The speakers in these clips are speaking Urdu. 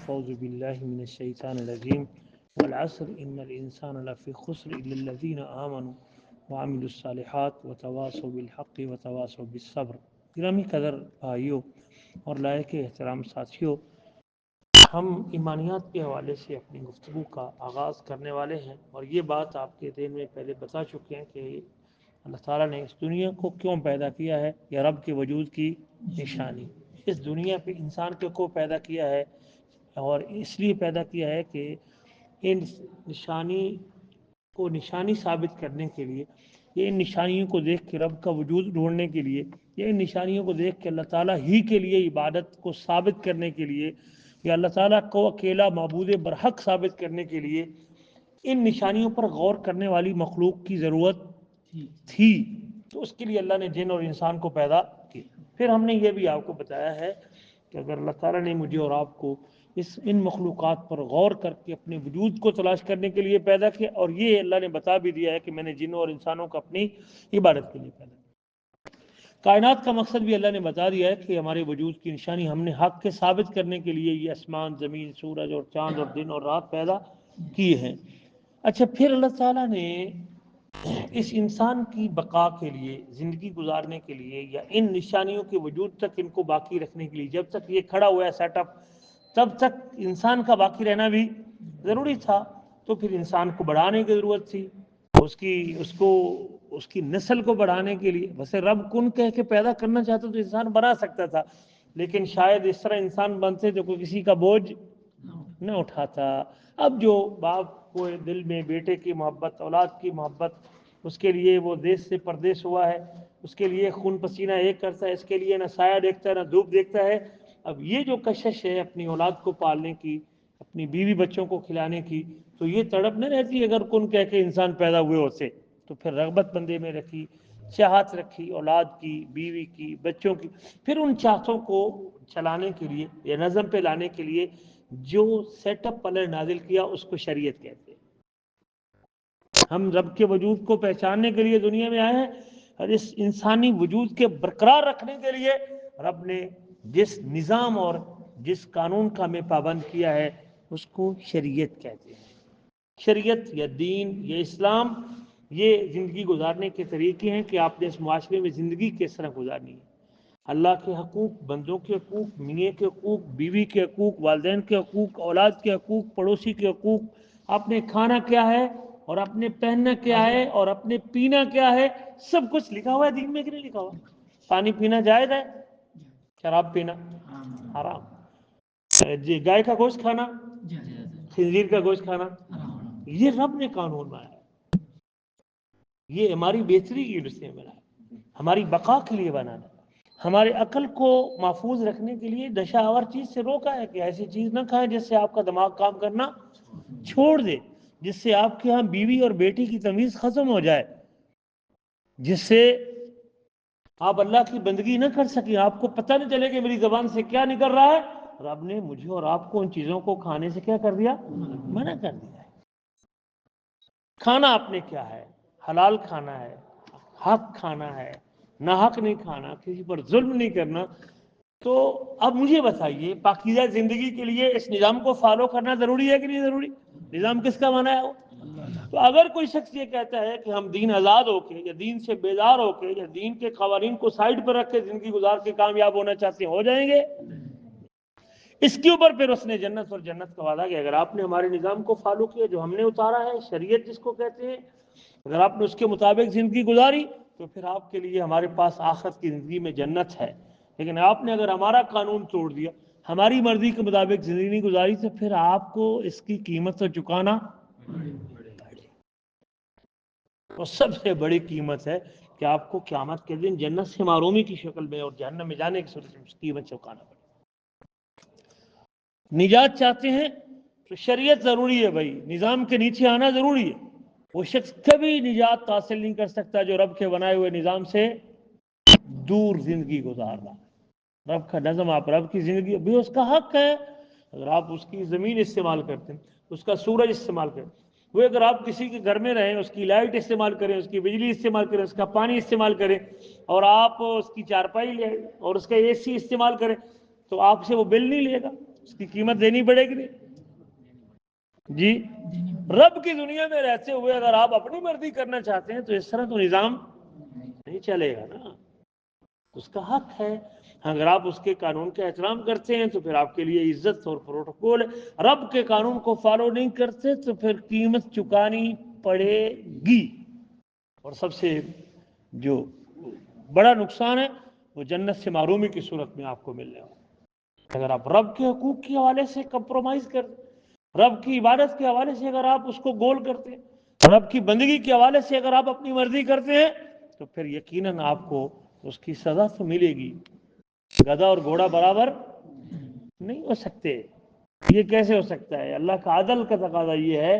فوز باللہ من الشیطان الرجیم والعصر ان الانسان لفی خسر الا الذین آمنوا وعملوا الصالحات وتواصوا بالحق وتواصوا بالصبر۔ گرامی قدر بھائیوں اور لائق احترام ساتھیوں، ہم ایمانیات کے حوالے سے اپنی گفتگو کا آغاز کرنے والے ہیں، اور یہ بات آپ کے ذہن میں پہلے بتا چکے ہیں کہ اللہ تعالیٰ نے اس دنیا کو کیوں پیدا کیا ہے، یا رب کے وجود کی نشانی۔ اس دنیا پہ انسان کو پیدا کیا ہے، اور اس لیے پیدا کیا ہے کہ ان نشانی ثابت کرنے کے لیے، یہ ان نشانیوں کو دیکھ کے رب کا وجود ڈھونڈنے کے لیے، یہ ان نشانیوں کو دیکھ کے اللہ تعالیٰ ہی کے لیے عبادت کو ثابت کرنے کے لیے، یا اللہ تعالیٰ کو اکیلا معبود برحق ثابت کرنے کے لیے ان نشانیوں پر غور کرنے والی مخلوق کی ضرورت تھی۔ تو اس کے لیے اللہ نے جن اور انسان کو پیدا کیا۔ پھر ہم نے یہ بھی آپ کو بتایا ہے کہ اگر اللہ تعالیٰ نے مجھے اور آپ کو ان مخلوقات پر غور کر کے اپنے وجود کو تلاش کرنے کے لیے پیدا کیا، اور یہ اللہ نے بتا بھی دیا ہے کہ میں نے جنوں اور انسانوں کو اپنی عبادت کے لیے پیدا کیا۔ کائنات کا مقصد بھی اللہ نے بتا دیا ہے کہ ہمارے وجود کی نشانی ہم نے حق کے ثابت کرنے کے لیے یہ آسمان، زمین، سورج اور چاند اور دن اور رات پیدا کیے ہیں۔ اچھا، پھر اللہ تعالیٰ نے اس انسان کی بقا کے لیے، زندگی گزارنے کے لیے، یا ان نشانیوں کے وجود تک ان کو باقی رکھنے کے لیے، جب تک یہ کھڑا ہوا ہے سیٹ اپ، تب تک انسان کا باقی رہنا بھی ضروری تھا۔ تو پھر انسان کو بڑھانے کی ضرورت تھی، اس کی نسل کو بڑھانے کے لیے۔ ویسے رب کن کہہ کے پیدا کرنا چاہتا تو انسان بنا سکتا تھا، لیکن شاید اس طرح انسان بنتے تو کوئی کسی کا بوجھ نہ اٹھاتا۔ اب جو باپ کو دل میں بیٹے کی محبت، اولاد کی محبت، اس کے لیے وہ دیش سے پردیس ہوا ہے، اس کے لیے خون پسینہ ایک کرتا ہے، اس کے لیے نہ سایہ دیکھتا ہے نہ دھوپ دیکھتا ہے۔ اب یہ جو کشش ہے اپنی اولاد کو پالنے کی، اپنی بیوی بچوں کو کھلانے کی، تو یہ تڑپ نہ رہتی اگر کن کہہ کے انسان پیدا ہوئے ہوتے۔ تو پھر رغبت بندے میں رکھی، چاہت رکھی اولاد کی، بیوی کی، بچوں کی۔ پھر ان چاہتوں کو چلانے کے لیے یا نظم پہ لانے کے لیے جو سیٹ اپ پلر نازل کیا، اس کو شریعت کہتے ہیں۔ ہم رب کے وجود کو پہچاننے کے لیے دنیا میں آئے ہیں، اور اس انسانی وجود کے برقرار رکھنے کے لیے رب نے جس نظام اور جس قانون کا ہمیں پابند کیا ہے، اس کو شریعت کہتے ہیں۔ شریعت یا دین یا اسلام، یہ زندگی گزارنے کے طریقے ہیں کہ آپ نے اس معاشرے میں زندگی کس طرح گزارنی ہے۔ اللہ کے حقوق، بندوں کے حقوق، میاں کے حقوق، بیوی کے حقوق، والدین کے حقوق، اولاد کے حقوق، پڑوسی کے حقوق، آپ نے کھانا کیا ہے اور اپنے پہننا کیا ہے اور اپنے پینا کیا ہے، سب کچھ لکھا ہوا ہے دین میں کہ نہیں لکھا ہوا؟ پانی پینا جائز ہے، شراب پینا حرام، جی گائے کا گوشت کھانا، خنزیر کا گوشت کھانا، یہ رب نے قانون بنایا ہے۔ یہ ہماری بہتری کی وجہ سے بنا ہے، ہماری بقا کے لیے بنانا ہے، ہمارے عقل کو محفوظ رکھنے کے لیے نشہ آور چیز سے روکا ہے کہ ایسی چیز نہ کھائیں جس سے آپ کا دماغ کام کرنا چھوڑ دے، جس سے آپ کے ہاں بیوی اور بیٹی کی تمیز ختم ہو جائے، جس سے آپ اللہ کی بندگی نہ کر سکیں، آپ کو پتہ نہ چلے کہ میری زبان سے کیا نکل رہا ہے۔ رب نے مجھے اور آپ کو ان چیزوں کو کھانے سے کیا کر دیا؟ منع کر دیا ہے۔ کھانا آپ نے کیا ہے؟ حلال کھانا ہے، حق کھانا ہے، نہ حق نہیں کھانا، کسی پر ظلم نہیں کرنا۔ تو اب مجھے بتائیے، پاکیزہ زندگی کے لیے اس نظام کو فالو کرنا ضروری ہے کہ نہیں ضروری؟ نظام کس کا بنا ہے وہ؟ تو اگر کوئی شخص یہ کہتا ہے کہ ہم دین آزاد ہو کے یا دین سے بیدار ہو کے یا دین کے قوانین کو سائڈ پر رکھ کے زندگی گزار کے کامیاب ہونا چاہتے ہیں، ہو جائیں گے؟ اس کے اوپر پھر اس نے جنت اور جنت کا وعدہ کیا، اگر آپ نے ہمارے نظام کو فالو کیا جو ہم نے اتارا ہے، شریعت جس کو کہتے ہیں، اگر آپ نے اس کے مطابق زندگی گزاری تو پھر آپ کے لیے ہمارے پاس آخرت کی زندگی میں جنت ہے۔ لیکن آپ نے اگر ہمارا قانون توڑ دیا، ہماری مرضی کے مطابق زندگی نہیں گزاری، تو پھر آپ کو اس کی قیمت تو چکانا پڑے۔ اور سب سے بڑی قیمت ہے کہ آپ کو قیامت کے دن جنت سے محرومی کی شکل میں اور جہنم میں جانے کی صورت میں قیمت چکانا پڑے۔ نجات چاہتے ہیں تو شریعت ضروری ہے بھائی، نظام کے نیچے آنا ضروری ہے۔ وہ شخص کبھی نجات حاصل نہیں کر سکتا جو رب کے بنائے ہوئے نظام سے دور زندگی گزار رہا ہے۔ رب کا نظم، آپ رب کی زندگی بھی اس کا حق ہے۔ اگر آپ اس کی زمین استعمال کرتے ہیں، اس کا سورج استعمال کرتے ہیں، وہ اگر آپ کسی کے گھر میں رہیں، اس کی لائٹ استعمال کریں، اس کی بجلی استعمال کریں، اس کا پانی استعمال کریں، اور آپ اس کی چارپائی لیں اور اس کا اے سی استعمال کریں، تو آپ سے وہ بل نہیں لے گا۔ اس کی قیمت دینی پڑے گی نہیں جی. رب کی دنیا میں رہتے ہوئے اگر آپ اپنی مرضی کرنا چاہتے ہیں تو اس طرح تو نظام نہیں چلے گا نا. اس کا حق ہے. اگر آپ اس کے قانون کا احترام کرتے ہیں تو پھر آپ کے لیے عزت اور پروٹوکول ہے. رب کے قانون کو فالو نہیں کرتے تو پھر قیمت چکانی پڑے گی. اور سب سے جو بڑا نقصان ہے وہ جنت سے محرومی کی صورت میں آپ کو ملنے والا. اگر آپ رب کے حقوق کے حوالے سے کمپرومائز کرتے, رب کی عبادت کے حوالے سے اگر آپ اس کو گول کرتے ہیں, رب کی بندگی کے حوالے سے اگر آپ اپنی مرضی کرتے ہیں تو پھر یقیناً آپ کو اس کی سزا تو ملے گی. گدھا اور گھوڑا برابر نہیں ہو سکتے. یہ کیسے ہو سکتا ہے؟ اللہ کا عدل کا تقاضا یہ ہے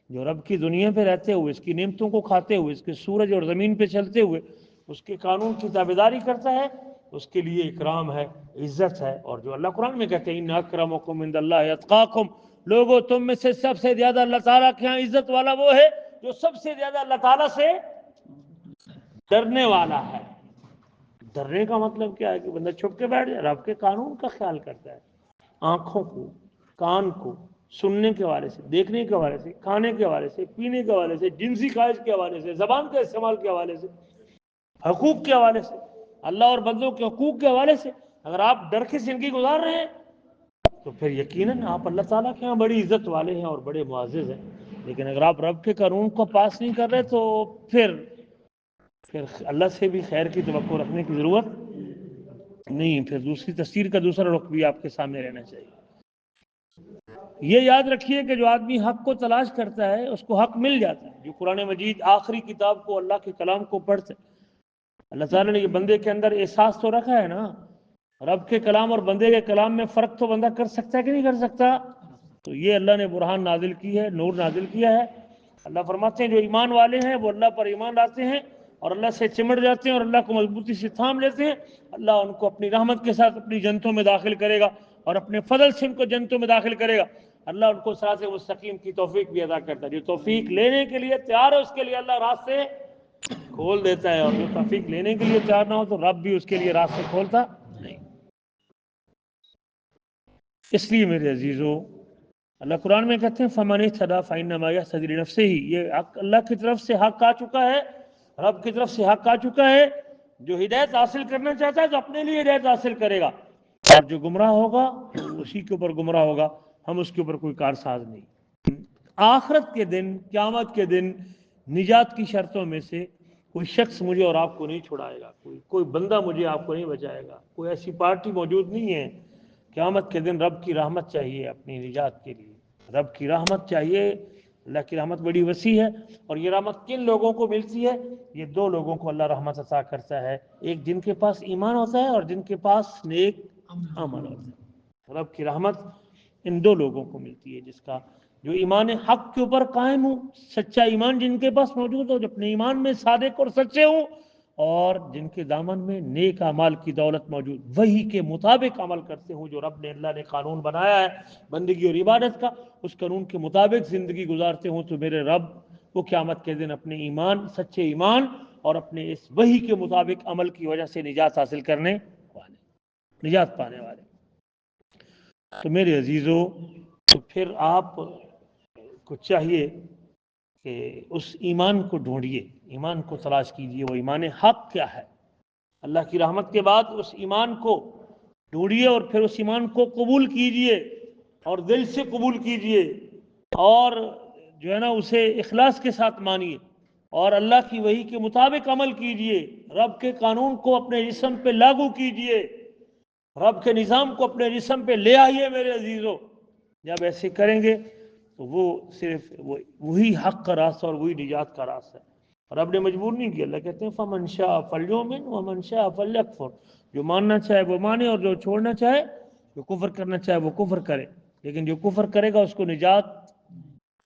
جو رب کی دنیا پہ رہتے ہوئے, اس کی نعمتوں کو کھاتے ہوئے, اس کے سورج اور زمین پہ چلتے ہوئے اس کے قانون کی تابعداری کرتا ہے, اس کے لیے اکرام ہے, عزت ہے. اور جو اللہ قرآن میں کہتے ہیں ان اکرمکم عند اللہ اتقاکم, لوگوں تم میں سے سب سے زیادہ اللہ تعالیٰ کے ہاں عزت والا وہ ہے جو سب سے زیادہ اللہ تعالیٰ سے ڈرنے والا ہے. ڈرنے کا مطلب کیا ہے کہ بندہ چھپ کے بیٹھ جائے, رب کے قانون کا خیال کرتا ہے. آنکھوں کو, کان کو, سننے کے حوالے سے, دیکھنے کے حوالے سے, کھانے کے حوالے سے, پینے کے حوالے سے, جنسی خواہش کے حوالے سے, زبان کے استعمال کے حوالے سے, حقوق کے حوالے سے, اللہ اور بندوں کے حقوق کے حوالے سے اگر آپ ڈر کی زندگی گزار رہے ہیں تو پھر یقیناً آپ اللہ تعالیٰ کے یہاں بڑی عزت والے ہیں اور بڑے معزز ہیں. لیکن اگر آپ رب کے قانون کو پاس نہیں کر رہے تو پھر اللہ سے بھی خیر کی توقع رکھنے کی ضرورت نہیں. پھر دوسری تفسیر کا دوسرا رخ بھی آپ کے سامنے رہنا چاہیے. یہ یاد رکھیے کہ جو آدمی حق کو تلاش کرتا ہے اس کو حق مل جاتا ہے. جو قرآن مجید آخری کتاب کو, اللہ کے کلام کو پڑھتے, اللہ تعالیٰ نے یہ بندے کے اندر احساس تو رکھا ہے نا. رب کے کلام اور بندے کے کلام میں فرق تو بندہ کر سکتا ہے کہ نہیں کر سکتا؟ تو یہ اللہ نے برہان نازل کی ہے, نور نازل کیا ہے. اللہ فرماتے ہیں جو ایمان والے ہیں وہ اللہ پر ایمان لاتے ہیں اور اللہ سے چمٹ جاتے ہیں اور اللہ کو مضبوطی سے تھام لیتے ہیں, اللہ ان کو اپنی رحمت کے ساتھ اپنی جنتوں میں داخل کرے گا اور اپنے فضل سے ان کو جنتوں میں داخل کرے گا. اللہ ان کو صراط مستقیم کی توفیق بھی ادا کرتا ہے. جو توفیق لینے کے لیے تیار ہے اس کے لیے اللہ راستے کھول دیتا ہے, اور جو توفیق لینے کے لیے تیار نہ ہو تو رب بھی اس کے لیے راستے کھولتا نہیں. اس لیے میرے عزیزو اللہ قرآن میں کہتے ہیں فَمَنِ اهْتَدَىٰ فَإِنَّمَا يَهْتَدِي لِنَفْسِهِ. یہ اللہ کی طرف سے حق آ چکا ہے, رب کی طرف سے حق آ چکا ہے. جو ہدایت حاصل کرنا چاہتا ہے تو اپنے لیے ہدایت حاصل کرے گا, اور جو گمراہ ہوگا اسی کے اوپر گمراہ ہوگا. ہم اس کے اوپر کوئی کارساز نہیں. آخرت کے دن, قیامت کے دن نجات کی شرطوں میں سے کوئی شخص مجھے اور آپ کو نہیں چھڑائے گا, کوئی بندہ مجھے آپ کو نہیں بچائے گا, کوئی ایسی پارٹی موجود نہیں ہے. قیامت کے دن رب کی رحمت چاہیے اپنی نجات کے لیے, رب کی رحمت چاہیے. اللہ کی رحمت بڑی وسیع ہے, اور یہ رحمت کن لوگوں کو ملتی ہے؟ یہ دو لوگوں کو اللہ رحمت عطا کرتا ہے, ایک جن کے پاس ایمان ہوتا ہے اور جن کے پاس نیک عمل ہوتا ہے. رب کی رحمت ان دو لوگوں کو ملتی ہے, جس کا جو ایمان حق کے اوپر قائم ہو, سچا ایمان جن کے پاس موجود ہو, جو اپنے ایمان میں صادق اور سچے ہوں, اور جن کے دامن میں نیک اعمال کی دولت موجود, وہی کے مطابق عمل کرتے ہوں جو رب نے, اللہ نے قانون بنایا ہے بندگی اور عبادت کا, اس قانون کے مطابق زندگی گزارتے ہوں, تو میرے رب وہ قیامت کے دن اپنے ایمان, سچے ایمان اور اپنے اس وحی کے مطابق عمل کی وجہ سے نجات حاصل کرنے والے, نجات پانے والے. تو میرے عزیزو تو پھر آپ کو چاہیے کہ اس ایمان کو ڈھونڈیے, ایمان کو تلاش کیجیے. وہ ایمان حق کیا ہے؟ اللہ کی رحمت کے بعد اس ایمان کو ڈھونڈیے اور پھر اس ایمان کو قبول کیجیے اور دل سے قبول کیجیے, اور جو ہے نا اسے اخلاص کے ساتھ مانیے, اور اللہ کی وحی کے مطابق عمل کیجیے. رب کے قانون کو اپنے جسم پہ لاگو کیجیے, رب کے نظام کو اپنے جسم پہ لے آئیے میرے عزیزو. جب ایسے کریں گے تو وہ صرف وہی حق کا راستہ اور وہی نجات کا راستہ ہے. رب نے مجبور نہیں کیا. اللہ کہتے ہیں فَمَنْ شَاءَ فَلْيُؤْمِنْ وَمَنْ شَاءَ فَلْيَكْفُرْ. جو ماننا چاہے وہ مانے, اور جو چھوڑنا چاہے, جو کفر کرنا چاہے وہ کفر کرے. لیکن جو کفر کرے گا اس کو نجات,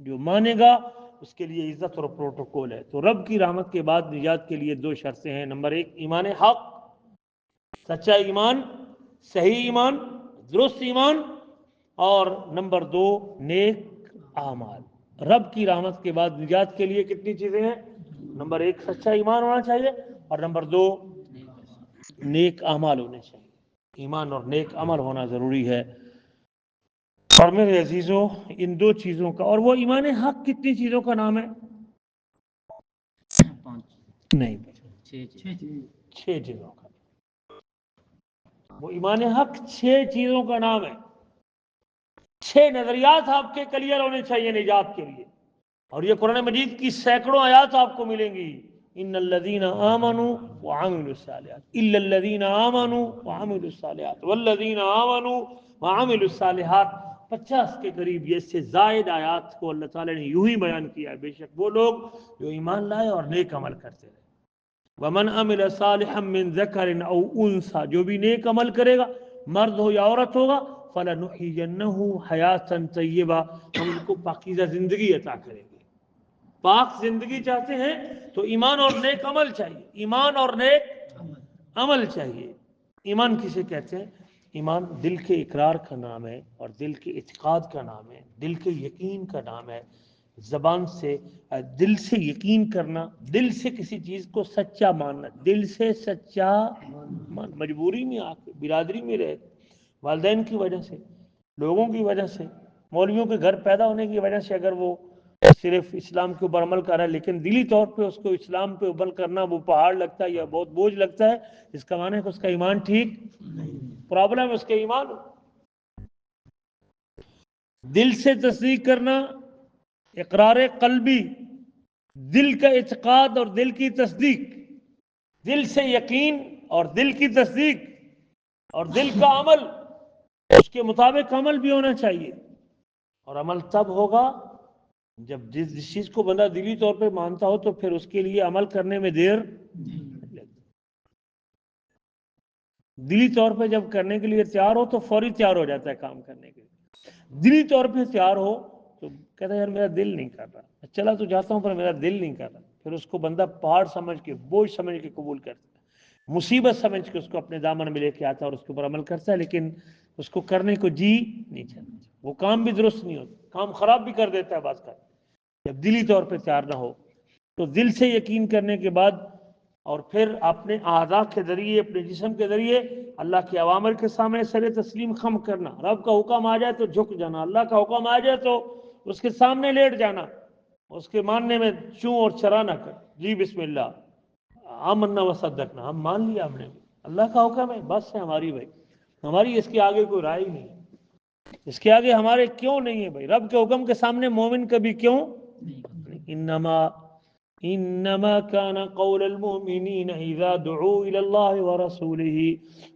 جو مانے گا اس کے لیے عزت اور پروٹوکول ہے. تو رب کی رحمت کے بعد نجات کے لیے دو شرطیں ہیں. نمبر ایک ایمان حق, سچا ایمان, صحیح ایمان, درست ایمان, اور نمبر دو نیک اعمال. رب کی رحمت کے بعد نجات کے لیے کتنی چیزیں ہیں؟ نمبر ایک سچا ایمان ہونا چاہیے, اور نمبر دو نیک اعمال ہونے چاہیے. ایمان اور نیک عمل ہونا ضروری ہے. اور میرے عزیزوں ان دو چیزوں کا، اور وہ ایمان حق کتنی چیزوں کا نام ہے؟ نہیں، 6 چیزوں کا۔ وہ ایمان حق 6 چیزوں کا نام ہے۔ 6 نظریات آپ کے کلیئر ہونے چاہیے نجات کے لیے، اور یہ قرآن مجید کی سینکڑوں آیات آپ کو ملیں گی۔ ان الذین آمنوا وعملوا الصالحات الا الذین آمنوا وعملوا الصالحات والذین آمنوا وعملوا الصالحات، 50 کے قریب یہ اس سے زائد آیات کو اللہ تعالیٰ نے یوں ہی بیان کیا ہے۔ بے شک وہ لوگ جو ایمان لائے اور نیک عمل کرتے رہے۔ ومن عمل صالحا من ذکر او انثى، جو بھی نیک عمل کرے گا، مرد ہو یا عورت ہوگا، فلنحینہ حیاتا طیبہ، ہم ان کو پاکیزہ زندگی عطا کریں گے۔ پاک زندگی چاہتے ہیں تو ایمان اور نیک عمل چاہیے، ایمان اور نیک عمل چاہیے۔ ایمان کسے کہتے ہیں؟ ایمان دل کے اقرار کا نام ہے، اور دل کے اعتقاد کا نام ہے، دل کے یقین کا نام ہے۔ زبان سے دل سے یقین کرنا، دل سے کسی چیز کو سچا ماننا، دل سے سچا مجبوری میں آ کے، برادری میں رہ، والدین کی وجہ سے، لوگوں کی وجہ سے، مولویوں کے گھر پیدا ہونے کی وجہ سے اگر وہ صرف اسلام کے اوپر عمل کر رہا ہے، لیکن دلی طور پہ اس کو اسلام پہ عمل کرنا وہ پہاڑ لگتا ہے یا بہت بوجھ لگتا ہے، اس کا معنی ہے کہ اس کا ایمان ٹھیک، پرابلم ہے اس کے ایمان۔ دل سے تصدیق کرنا، اقرار قلبی، دل کا اعتقاد اور دل کی تصدیق، دل سے یقین اور دل کی تصدیق اور دل کا عمل، اس کے مطابق عمل بھی ہونا چاہیے۔ اور عمل تب ہوگا جب جس چیز کو بندہ دلی طور پہ مانتا ہو تو پھر اس کے لیے عمل کرنے میں دیر نہیں لگتی۔ دلی طور پہ جب کرنے کے لیے تیار ہو تو فوری تیار ہو جاتا ہے کام کرنے کے لیے۔ دلی طور پہ تیار ہو تو کہتا ہے یار میرا دل نہیں کر رہا، چلا تو جاتا ہوں پر میرا دل نہیں کر رہا، پھر اس کو بندہ پہاڑ سمجھ کے، بوجھ سمجھ کے قبول کرتا ہے، مصیبت سمجھ کے اس کو اپنے دامن میں لے کے آتا ہے اور اس کے اوپر عمل کرتا ہے، لیکن اس کو کرنے کو جی نہیں چاہتا، وہ کام بھی درست نہیں ہوتا، کام خراب بھی کر دیتا ہے بعض کا۔ جب دلی طور پہ تیار نہ ہو تو دل سے یقین کرنے کے بعد، اور پھر اپنے اعضاء کے ذریعے، اپنے جسم کے ذریعے اللہ کے اوامر کے سامنے سر تسلیم خم کرنا، رب کا حکم آ جائے تو جھک جانا، اللہ کا حکم آ جائے تو اس کے سامنے لیٹ جانا، اس کے ماننے میں چوں اور چرا نہ کر، جی بسم اللہ آمنا و صدقنا، ہم مان لیا، ہم نے اللہ کا حکم ہے، بس ہے ہماری بھائی، ہماری اس کے آگے کوئی رائے نہیں ہے، اس کے آگے ہمارے کیوں نہیں ہے بھائی، رب کے حکم کے سامنے مومن کبھی کیوں، انما كان قول المؤمنین اذا دعوا الى اللہ ورسولہ،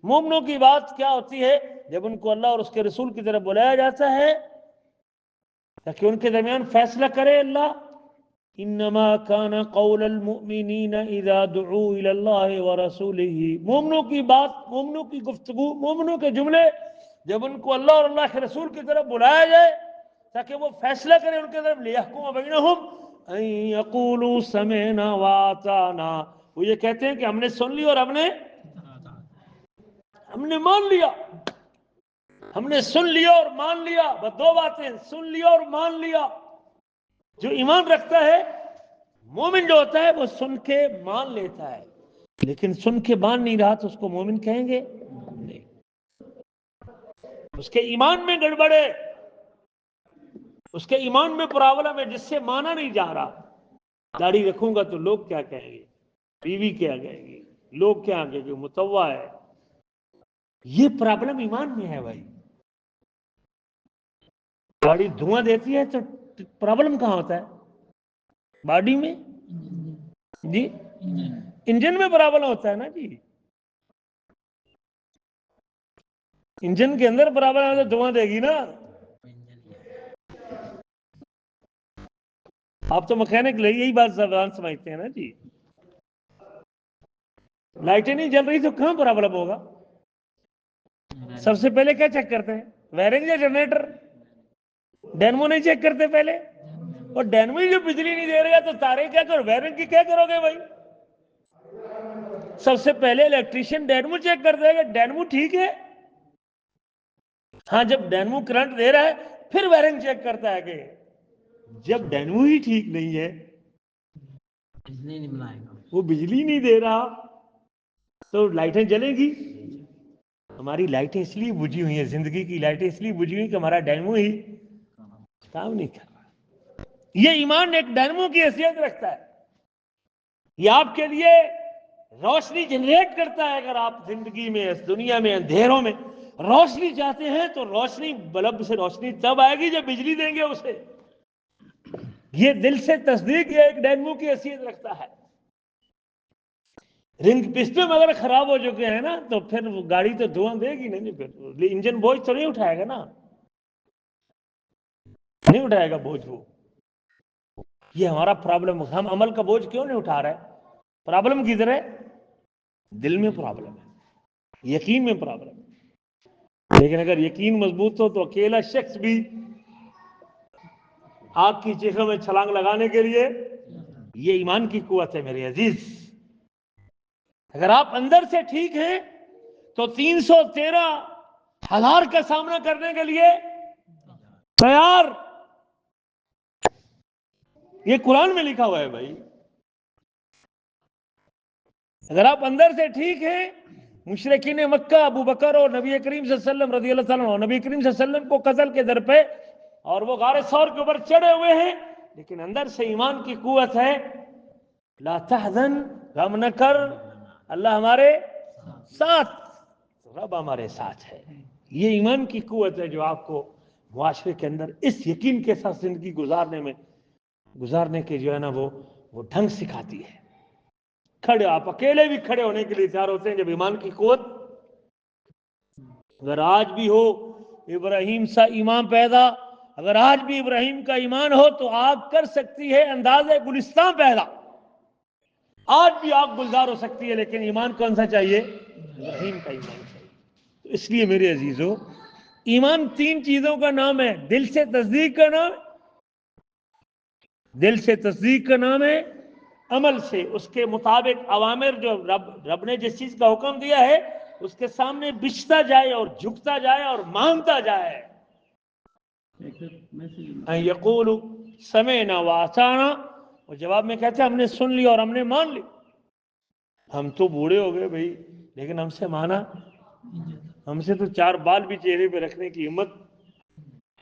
مومنوں کی بات کیا ہوتی ہے جب ان کو اللہ اور اس کے رسول کی طرف بلایا جاتا ہے تاکہ ان کے درمیان فیصلہ کرے اللہ۔ انما كان قول المؤمنین اذا دعوا الى اللہ ورسولہ، مومنوں کی بات، مومنوں کی گفتگو، مومنوں کے جملے جب ان کو اللہ اور اللہ کے رسول کی طرف بلایا جائے تاکہ وہ فیصلہ کریں ان کے طرف، لیحکم بینہم ان یقولوا سمعنا واطعنا، وہ یہ کہتے ہیں کہ ہم نے سن لی اور ہم نے مان لیا، ہم نے سن لیا اور مان لیا، بس 2 باتیں، سن لیا اور مان لیا۔ جو ایمان رکھتا ہے، مومن جو ہوتا ہے وہ سن کے مان لیتا ہے، لیکن سن کے مان نہیں رہا تو اس کو مومن کہیں گے نہیں، اس کے ایمان میں گڑبڑ ہے، اس کے ایمان میں پرابلم ہے، جس سے مانا نہیں جا رہا۔ داڑھی رکھوں گا تو لوگ کیا کہیں گے، بیوی کیا کہیں گے، لوگ کیا کہیں گے، متوا ہے، یہ پرابلم ایمان میں ہے بھائی۔ گاڑی دھواں دیتی ہے تو پرابلم کہاں ہوتا ہے؟ باڈی میں، جی انجن میں پرابلم ہوتا ہے نا جی، انجن کے اندر پرابلم ہے تو دھواں دے گی نا۔ آپ تو مکینک لے یہی بات زبان سمجھتے ہیں نا جی، لائٹیں نہیں جل رہی تو کہاں پرابلم ہوگا؟ سب سے پہلے کیا چیک کرتے ہیں، وائرنگ یا جنریٹر؟ ڈینمو نہیں چیک کرتے پہلے؟ اور ڈینمو ہی جو بجلی نہیں دے رہا تو تارے کیا کرو، وائرنگ کی کیا کرو گے بھائی؟ سب سے پہلے الیکٹریشین ڈینمو چیک کرتے ہیں کہ ڈینمو ٹھیک ہے، ہاں جب ڈینمو کرنٹ دے رہا ہے پھر وائرنگ چیک کرتا ہے، کہ جب ڈینمو ہی ٹھیک نہیں ہے، وہ بجلی نہیں دے رہا تو لائٹیں جلیں گی؟ ہماری لائٹیں اس لیے بجھی ہوئی ہیں، زندگی کی لائٹیں اس لیے بجھی ہوئی کہ ہمارا ڈائنمو ہی کام نہیں کر رہا۔ یہ ایمان ایک ڈائنمو کی حیثیت رکھتا ہے، یہ آپ کے لیے روشنی جنریٹ کرتا ہے۔ اگر آپ زندگی میں، اس دنیا میں اندھیروں میں روشنی چاہتے ہیں تو روشنی، بلب سے روشنی تب آئے گی جب بجلی دیں گے اسے۔ یہ دل سے تصدیق یہ ایک ڈائنمو کی حیثیت رکھتا ہے۔ رنگ پسٹن اگر خراب ہو چکے ہیں نا تو پھر وہ گاڑی تو دھواں دے گی نہیں، پھر انجن بوجھ تو نہیں اٹھائے گا نا، نہیں اٹھائے گا بوجھ وہ۔ یہ ہمارا پرابلم، ہم عمل کا بوجھ کیوں نہیں اٹھا رہے؟ پرابلم کدھر ہے؟ دل میں پرابلم ہے، یقین میں پرابلم ہے۔ لیکن اگر یقین مضبوط ہو تو اکیلا شخص بھی آگ کی چیخوں میں چھلانگ لگانے کے لیے، یہ ایمان کی قوت ہے میرے عزیز۔ اگر آپ اندر سے ٹھیک ہیں تو 313,000 کا سامنا کرنے کے لیے تیار۔ یہ قرآن میں لکھا ہوا ہے بھائی۔ اگر آپ اندر سے ٹھیک ہیں، مشرکین مکہ، ابو بکر اور نبی کریم صلی اللہ علیہ وسلم رضی اللہ عنہ، نبی کریم صلی اللہ علیہ وسلم کو قتل کے در پہ اور وہ غار ثور کے اوپر چڑھے ہوئے ہیں، لیکن اندر سے ایمان کی قوت ہے۔ لا تحزن، غم نہ کر، اللہ ہمارے ساتھ، رب ہمارے ساتھ ہے۔ یہ ایمان کی قوت ہے جو آپ کو معاشرے کے اندر اس یقین کے ساتھ زندگی گزارنے کے جو ہے نا وہ ڈھنگ سکھاتی ہے۔ کھڑے، آپ اکیلے بھی کھڑے ہونے کے لیے تیار ہوتے ہیں جب ایمان کی قوت اگر آج بھی ہو۔ ابراہیم سا ایمان پیدا، اگر آج بھی ابراہیم کا ایمان ہو تو آگ کر سکتی ہے انداز گلستان پیدا، آج بھی آگ گلزار ہو سکتی ہے، لیکن ایمان کون سا چاہیے؟ ابراہیم کا ایمان چاہیے۔ تو اس لیے میرے عزیزو، ایمان 3 چیزوں کا نام ہے۔ دل سے تصدیق کا نام، دل سے تصدیق کا نام ہے، عمل سے اس کے مطابق اوامر جو رب نے جس چیز کا حکم دیا ہے اس کے سامنے بچھتا جائے اور جھکتا جائے اور مانگتا جائے۔ یقول سمعنا واطعنا، اور جواب میں کہتے ہیں ہم نے سن لیا اور ہم نے مان لی۔ ہم تو بوڑھے ہو گئے بھائی، لیکن ہم سے مانا، ہم سے تو 4 بال بھی چہرے پہ رکھنے کی ہمت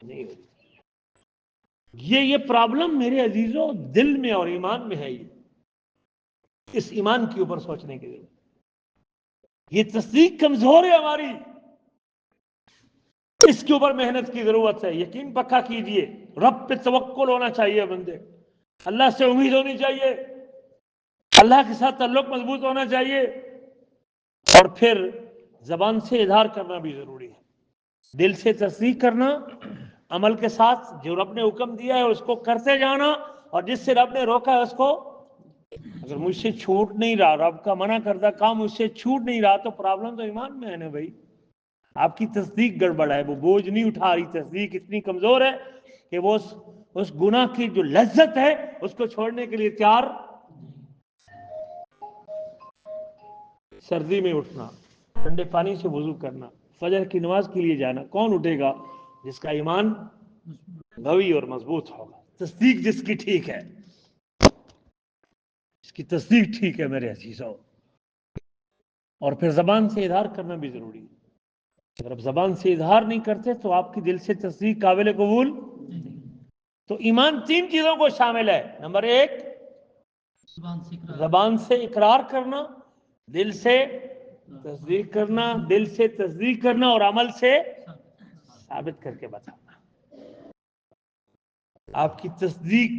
نہیں ہوتی۔ یہ پرابلم میرے عزیزوں دل میں اور ایمان میں ہے۔ اس ایمان کے اوپر سوچنے کے لیے یہ تصدیق کمزور ہے ہماری، اس کے اوپر محنت کی ضرورت ہے۔ یقین پکا کیجئے، رب پہ توکل ہونا چاہیے بندے، اللہ سے امید ہونی چاہیے، اللہ کے ساتھ تعلق مضبوط ہونا چاہیے، اور پھر زبان سے اظہار کرنا بھی ضروری ہے۔ دل سے تصدیق کرنا، عمل کے ساتھ جو رب نے حکم دیا ہے اس کو کرتے جانا، اور جس سے رب نے روکا ہے اس کو، اگر مجھ سے چھوٹ نہیں رہا، رب کا منع کردہ کام مجھ سے چھوٹ نہیں رہا تو پرابلم تو ایمان میں ہے نا بھائی۔ آپ کی تصدیق گڑبڑ ہے، وہ بوجھ نہیں اٹھا رہی، تصدیق اتنی کمزور ہے کہ وہ اس گناہ کی جو لذت ہے اس کو چھوڑنے کے لیے تیار۔ سردی میں اٹھنا، ٹھنڈے پانی سے وضو کرنا، فجر کی نماز کے لیے جانا، کون اٹھے گا؟ جس کا ایمان قوی اور مضبوط ہوگا، تصدیق جس کی ٹھیک ہے، اس کی تصدیق ٹھیک ہے میرے عزیزو۔ اور پھر زبان سے اظہار کرنا بھی ضروری ہے۔ اگر آپ زبان سے اظہار نہیں کرتے تو آپ کی دل سے تصدیق قابل قبول۔ تو ایمان 3 چیزوں کو شامل ہے۔ نمبر 1، زبان سے اقرار کرنا، دل سے تصدیق کرنا، دل سے تصدیق کرنا اور عمل سے ثابت کر کے بتانا۔ آپ کی تصدیق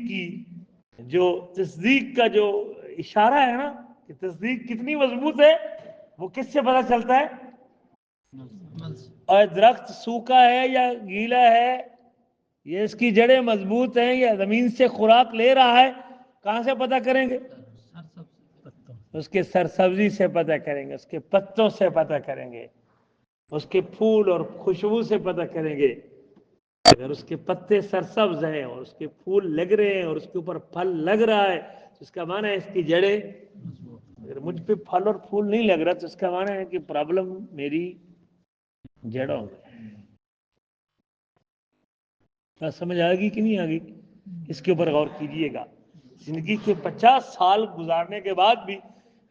کا جو اشارہ ہے نا کہ تصدیق کتنی مضبوط ہے، وہ کس سے پتہ چلتا ہے؟ اور درخت سوکھا ہے یا گیلا ہے، یہ اس کی جڑیں مضبوط ہیں یا زمین سے خوراک لے رہا ہے، کہاں سے پتہ کریں گے؟ اس کے سرسبزی سے پتہ کریں گے، اس کے پتوں سے پتہ کریں گے، اس کے پھول اور خوشبو سے پتہ کریں گے۔ اگر اس کے پتے سرسبز ہیں اور اس کے پھول لگ رہے ہیں اور اس کے اوپر پھل لگ رہا ہے تو اس کا معنی ہے اس کی جڑیں۔ اگر مجھ پہ پھل اور پھول نہیں لگ رہا تو اس کا معنی ہے کہ پرابلم میری جڑوں میں۔ سمجھ آئے گی کہ نہیں آگی؟ اس کے اوپر غور کیجئے گا۔ زندگی کے 50 سال گزارنے کے بعد بھی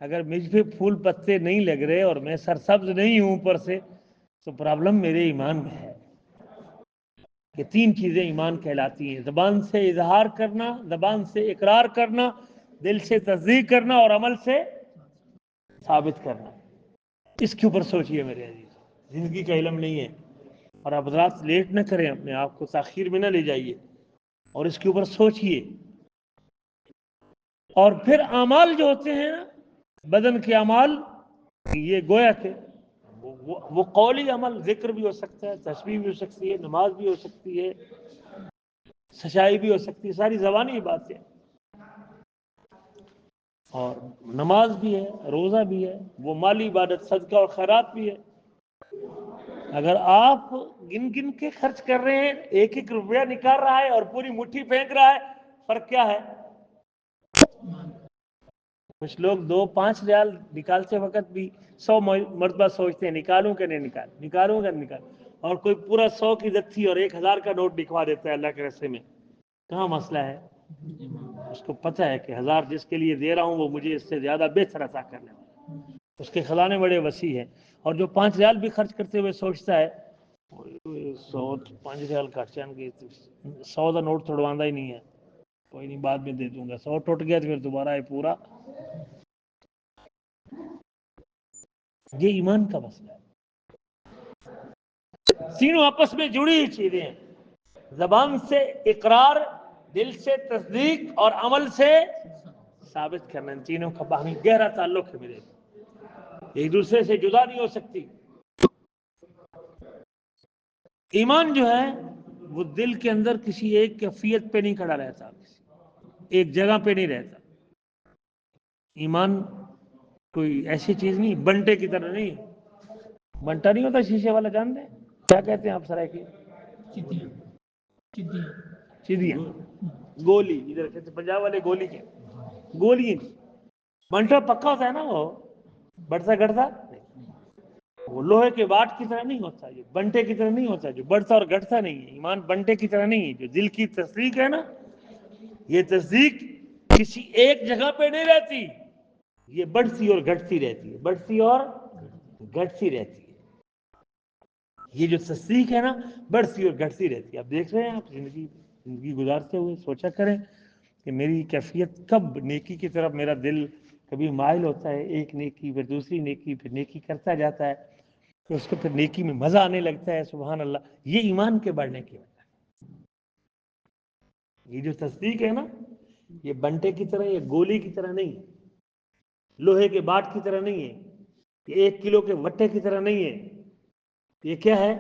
اگر مجھ پہ پھول پتے نہیں لگ رہے اور میں سرسبز نہیں ہوں اوپر سے، تو پرابلم میرے ایمان میں ہے. یہ 3 چیزیں ایمان کہلاتی ہیں: زبان سے اظہار کرنا، زبان سے اقرار کرنا، دل سے تصدیق کرنا اور عمل سے ثابت کرنا. اس کے اوپر سوچئے میرے عزیز. زندگی کا علم نہیں ہے، اور آپ حضرات لیٹ نہ کریں، اپنے آپ کو تاخیر میں نہ لے جائیے، اور اس کے اوپر سوچئے. اور پھر اعمال جو ہوتے ہیں، بدن کے اعمال، یہ گویا کہ وہ قولی عمل، ذکر بھی ہو سکتا ہے، تسبیح بھی ہو سکتی ہے، نماز بھی ہو سکتی ہے، سچائی بھی ہو سکتی ہے، ساری زبانی باتیں. اور نماز بھی ہے، روزہ بھی ہے، وہ مالی عبادت، صدقہ اور خیرات بھی ہے. اگر آپ گن گن کے خرچ کر رہے ہیں، ایک ایک روپیہ نکال رہا ہے اور پوری مٹھی پھینک رہا ہے، فرق کیا ہے؟ کچھ لوگ 2-5 ریال نکالتے وقت بھی 100 مرتبہ سوچتے ہیں نکالوں کہ نہیں نکالوں کہ نہیں نکالوں، اور کوئی پورا 100 کی دتھی اور 1000 کا نوٹ لکھوا دیتا ہے اللہ کے راستے میں. کہاں مسئلہ ہے؟ اس کو پتہ ہے کہ 1000 جس کے لیے دے رہا ہوں وہ مجھے اس سے زیادہ بہتر عطا کرنے والا ہے. اس کے خزانے بڑے وسیع ہیں. اور جو 5 ریال بھی خرچ کرتے ہوئے سوچتا ہے 5 ریال خرچ 100 کا نوٹ توڑوانا ہی نہیں ہے، کوئی نہیں بعد میں دے دوں گا، 100 ٹوٹ گیا تو پھر دوبارہ ہے پورا. یہ ایمان کا مسئلہ ہے. تینوں آپس میں جڑی ہوئی چیزیں ہیں: زبان سے اقرار، دل سے تصدیق اور عمل سے ثابت کرنا. ان تینوں کا باہمی گہرا تعلق ہے میرے، ایک دوسرے سے جدا نہیں ہو سکتی. ایمان جو ہے وہ دل کے اندر کسی ایک کیفیت پہ نہیں کھڑا رہتا، ایک جگہ پہ نہیں رہتا. ایمان کوئی ایسی چیز نہیں، بنٹے کی طرح نہیں. بنٹا نہیں ہوتا شیشے والا، جانتے ہیں کیا کہتے ہیں آپ سرائیکی؟ چدیاں، گولی. ادھر کہتے پنجاب والے گولی کے گولی. بنٹا پکا ہوتا ہے نا، وہ بڑھتا گھٹتا، وہ لوہے کے واٹ کی طرح نہیں ہوتا، یہ بنٹے کی طرح نہیں ہوتا جو بڑھتا اور گھٹتا نہیں ہے. ایمان بنٹے کی طرح نہیں ہے. جو دل کی تصدیق ہے نا، یہ تصدیق کسی ایک جگہ پہ نہیں رہتی، یہ بڑھتی اور گھٹتی رہتی ہے، بڑھتی اور گھٹتی رہتی ہے. یہ جو تصدیق ہے نا، بڑھتی اور گھٹتی رہتی ہے. آپ دیکھ رہے ہیں، آپ زندگی گزارتے ہوئے سوچا کریں کہ میری کیفیت کب نیکی کی طرف میرا دل کبھی مائل ہوتا ہے، ایک نیکی پھر دوسری نیکی، پھر نیکی کرتا جاتا ہے، پھر اس کو پھر نیکی میں مزہ آنے لگتا ہے. سبحان اللہ. یہ ایمان کے بڑھنے کی وجہ ہے. یہ جو تصدیق ہے نا، یہ بنٹے کی طرح یا گولی کی طرح نہیں ہے، لوہے کے باٹ کی طرح نہیں ہے، یہ 1 کلو کے وٹے کی طرح نہیں ہے. یہ کیا ہے؟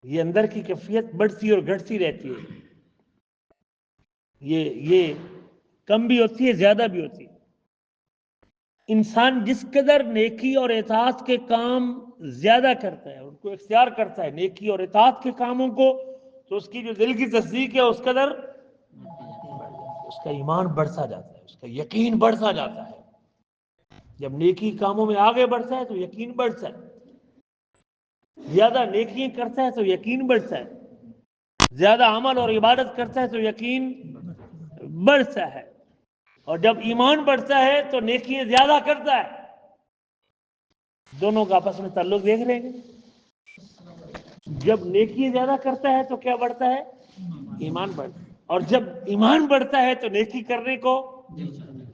یہ اندر کی کیفیت بڑھتی اور گھٹتی رہتی ہے. یہ کم بھی ہوتی ہے، زیادہ بھی ہوتی ہے. انسان جس قدر نیکی اور اطاعت کے کام زیادہ کرتا ہے، ان کو اختیار کرتا ہے، نیکی اور اطاعت کے کاموں کو، تو اس کی جو دل کی تصدیق ہے اس قدر اس کا ایمان بڑھتا جاتا ہے، اس کا یقین بڑھتا جاتا ہے. جب نیکی کاموں میں آگے بڑھتا ہے تو یقین بڑھتا ہے، زیادہ نیکیاں کرتا ہے تو یقین بڑھتا ہے، زیادہ عمل اور عبادت کرتا ہے تو یقین بڑھتا ہے. اور جب ایمان بڑھتا ہے تو نیکیاں زیادہ کرتا ہے. دونوں کا آپس میں تعلق دیکھ رہے ہیں. جب نیکی زیادہ کرتا ہے تو کیا بڑھتا ہے؟ ایمان بڑھتا ہے. اور جب ایمان بڑھتا ہے تو نیکی کرنے کو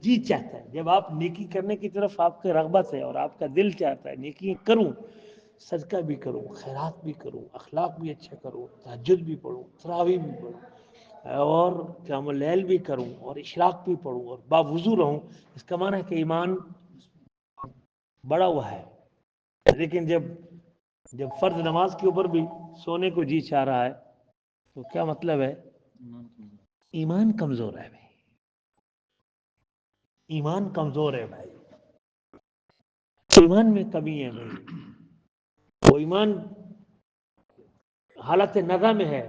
جی چاہتا ہے. جب آپ نیکی کرنے کی طرف آپ کی رغبت ہے اور آپ کا دل چاہتا ہے نیکی کروں، صدقہ بھی کروں، خیرات بھی کروں، اخلاق بھی اچھا کروں، تہجد بھی پڑھوں، تراویح بھی پڑھوں، اور قیام اللیل بھی کروں، اور اشراق بھی پڑھوں، اور باوضو رہوں، اس کا معنی ہے کہ ایمان بڑا ہوا ہے. لیکن جب فرض نماز کے اوپر بھی سونے کو جی چاہ رہا ہے تو کیا مطلب ہے؟ ایمان کمزور ہے بھائی، ایمان کمزور ہے بھائی، ایمان میں کمی ہے بھائی. وہ ایمان حالت نزع میں ہے،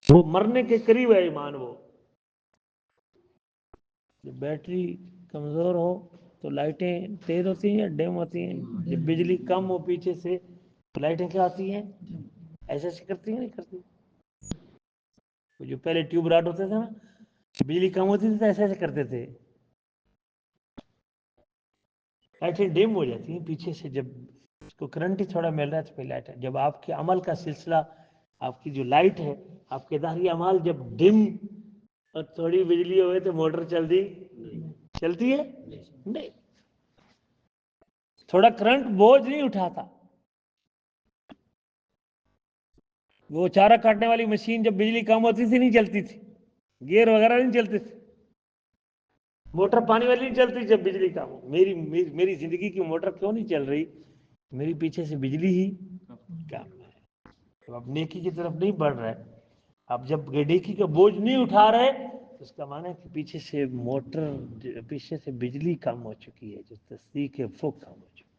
وہ مرنے کے قریب ہے ایمان. وہ جب بیٹری کمزور ہو تو لائٹیں تیز ہوتی ہیں یا ڈیم ہوتی ہیں؟ جب بجلی کم ہو پیچھے سے تو لائٹیں کیا آتی ہیں؟ ایسے کرتی ہیں؟ نہیں کرتی. جو پہلے ٹیوب راڈ ہوتے تھے نا، بجلی کم ہوتی تھی تو ایسے کرتے تھے، لائٹیں ڈیم ہو جاتی ہیں پیچھے سے. جب کو کرنٹ ہی تھوڑا مل رہا ہے تو پھر لائٹ ہے. جب آپ کے عمل کا سلسلہ، آپ کی جو لائٹ ہے، آپ کے ظاہری اعمال جب ڈم اور تھوڑی بجلی ہوئے تو موٹر چلتی ہے نہیں. تھوڑا کرنٹ بوجھ نہیں اٹھاتا. وہ چارہ کاٹنے والی مشین جب بجلی کم ہوتی تھی نہیں چلتی تھی، گیئر وغیرہ نہیں چلتے تھے. موٹر پانی والی نہیں چلتی جب بجلی کم ہو. میری زندگی کی موٹر کیوں نہیں چل رہی؟ میری پیچھے سے بجلی ہی کم ہے. اب نیکی کی طرف نہیں بڑھ رہے. اب جب نیکی کا بوجھ نہیں اٹھا رہے تو اس کا معنی ہے کہ پیچھے سے موٹر، پیچھے سے بجلی کم ہو چکی ہے، جو تصدیق ہے وہ کم ہو چکی ہے.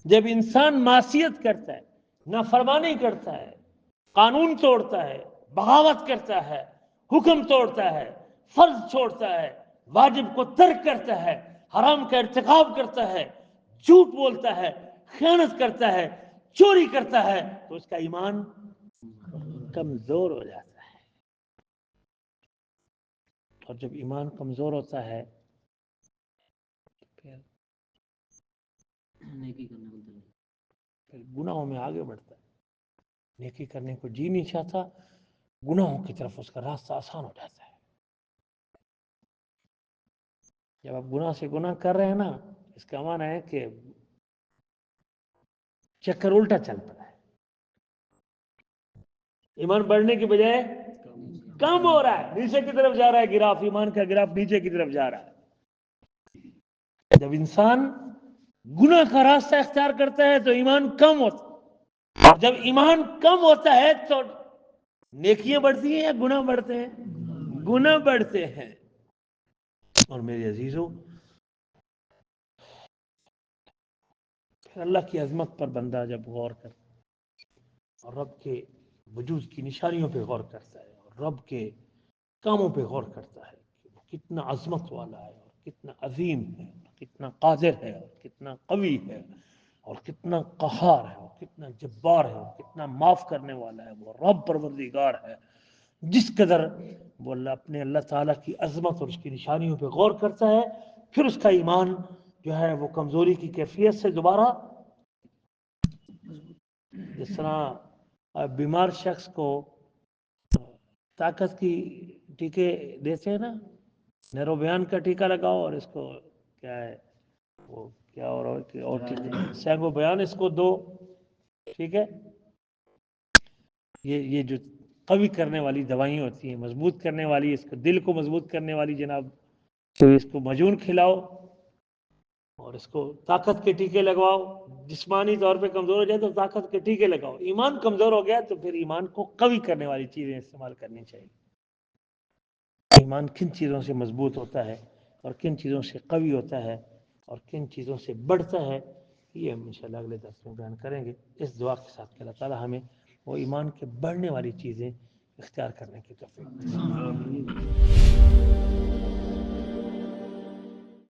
جب انسان معصیت کرتا ہے، نافرمانی کرتا ہے، قانون توڑتا ہے، بغاوت کرتا ہے، حکم توڑتا ہے، فرض چھوڑتا ہے، واجب کو ترک کرتا ہے، حرام کا ارتکاب کرتا ہے، جھوٹ بولتا ہے، خیانت کرتا ہے، چوری کرتا ہے، تو اس کا ایمان کمزور ہو جاتا ہے. اور جب ایمان کمزور ہوتا ہے پھر گناہوں میں آگے بڑھتا ہے. نیکی کرنے کو جی نہیں چاہتا، گناہوں کی طرف اس کا راستہ آسان ہو جاتا ہے. جب آپ گناہ سے گناہ کر رہے ہیں نا، اس کا معنی ہے کہ چکر الٹا چل پڑا ہے. ایمان بڑھنے کی بجائے کم ہو رہا ہے، نیچے کی طرف جا رہا ہے گراف. ایمان کا گراف نیچے کی طرف جا رہا ہے. جب انسان گناہ کا راستہ اختیار کرتا ہے تو ایمان کم ہوتا ہے. اور جب ایمان کم ہوتا ہے تو نیکیاں بڑھتی ہیں یا گناہ بڑھتے ہیں؟ گناہ بڑھتے ہیں. اور میرے عزیزوں، پھر اللہ کی عظمت پر بندہ جب غور کرتا ہے اور رب کے وجود کی نشانیوں پہ غور کرتا ہے اور رب کے کاموں پہ غور کرتا ہے کہ وہ کتنا عظمت والا ہے اور کتنا عظیم ہے، کتنا قادر ہے اور کتنا قوی ہے اور کتنا قہار ہے اور کتنا جبار ہے اور کتنا معاف کرنے والا ہے، وہ رب پروردگار ہے. جس قدر وہ اللہ تعالیٰ کی عظمت اور اس کی نشانیوں پہ غور کرتا ہے، پھر اس کا ایمان جو ہے وہ کمزوری کی کیفیت سے دوبارہ، جس طرح بیمار شخص کو طاقت کی ٹیکے دیتے ہیں نا، نیرو بیان کا ٹیکہ لگاؤ اور اس کو کیا ہے وہ کیا اور سینگو بیان اس کو دو، ٹھیک ہے. یہ جو قوی کرنے والی دوائیں ہوتی ہیں، مضبوط کرنے والی، اس کو دل کو مضبوط کرنے والی جناب، تو اس کو مجون کھلاؤ اور اس کو طاقت کے ٹیکے لگواؤ. جسمانی طور پہ کمزور ہو جائے تو طاقت کے ٹیکے لگاؤ. ایمان کمزور ہو گیا تو پھر ایمان کو قوی کرنے والی چیزیں استعمال کرنی چاہیے. ایمان کن چیزوں سے مضبوط ہوتا ہے اور کن چیزوں سے قوی ہوتا ہے اور کن چیزوں سے بڑھتا ہے، یہ ہم انشاءاللہ اگلے درس میں بیان کریں گے. اس دعا کے ساتھ کہ اللہ تعالی ہمیں وہ ایمان کے بڑھنے والی چیزیں اختیار کرنے کی توفیق دے.